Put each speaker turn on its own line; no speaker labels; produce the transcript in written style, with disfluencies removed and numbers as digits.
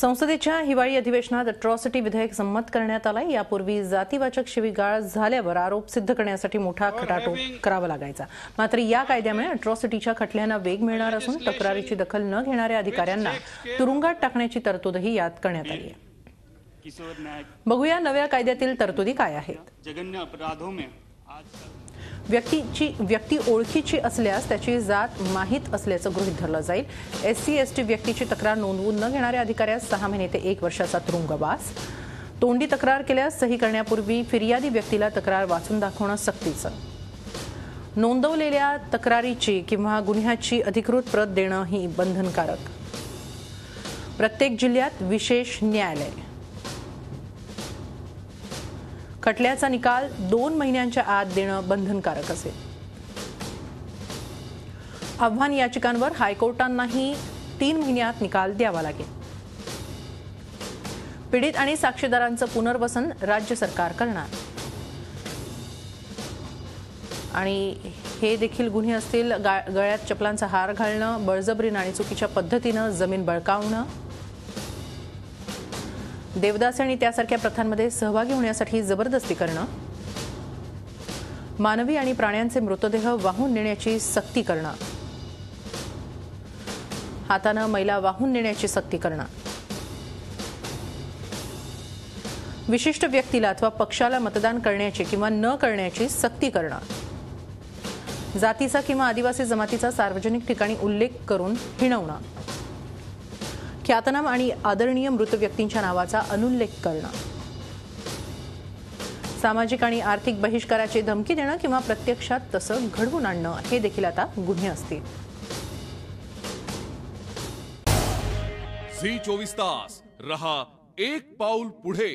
संसदेच्या हिवाळी अधिवेशनात अट्रॉसिटी विधेयक संमत करण्यात आलं। यापूर्वी जातीवाचक शिवीगाळ झाल्यावर आरोप सिद्ध करण्यासाठी मोठा खटाटोप करावा लागायचा। मात्र या कायद्यामुळे अट्रॉसिटीच्या खटल्यांना वेग मिळणार असून तक्रारीची दखल न घेणाऱ्या अधिकाऱ्यांना तुरुंगात टाकण्याची तरतूदही यात करण्यात आली आहे। बघूया नव्या कायद्यातील तरतुदी काय आहेत।
जघन्य अपराधों में
व्यक्ती ओळखीची असल्यास त्याची जात माहीत असल्याचं गृहीत धरलं जाईल। SC/ST व्यक्तीची तक्रार नोंदवून न घेणाऱ्या अधिकाऱ्यास 6 महिने ते 1 वर्षाचा तुरुंगवास। तोंडी तक्रार केल्यास सही करण्यापूर्वी फिर्यादी व्यक्तीला तक्रार वाचून दाखवणं सक्तीचं। नोंदवलेल्या तक्रारीची किंवा गुन्ह्याची अधिकृत प्रत देणं ही बंधनकारक। प्रत्येक जिल्ह्यात विशेष न्यायालय। खटल्याचा निकाल 2 महिन्यांच्या आत देणं बंधनकारक असेल। आव्हान याचिकांवर हायकोर्टांनाही 3 महिन्यात निकाल द्यावा लागेल। पीडित आणि साक्षीदारांचं पुनर्वसन राज्य सरकार करणार आणि हे देखील गुन्हे असतील। गळ्यात चपलांचा हार घालणं, बळजबरीनं आणि चुकीच्या पद्धतीनं जमीन बळकावणं, देवदासी आणि त्यासारख्या प्रथांमध्ये सहभागी होण्यासाठी जबरदस्ती करणं, मानवी आणि प्राण्यांचे मृतदेह वाहून नेण्याची सक्ती करणं, हातानं मैला वाहून नेण्याची सक्ती करणं, विशिष्ट व्यक्तीला अथवा पक्षाला मतदान करण्याची किंवा न करण्याची सक्ती करणं, जातीचा किंवा आदिवासी जमातीचा सार्वजनिक ठिकाणी उल्लेख करून हिणवणं, ख्यातनाम आणि आदरणीय मृत व्यक्तींच्या नावाचा अनुल्लेख करणं, सामाजिक आणि आर्थिक बहिष्काराची धमकी देणं किंवा प्रत्यक्षात तसं घडवून आणणं हे देखील आता गुन्हे असतील।
झी 24 तास रहा एक पाऊल पुढे।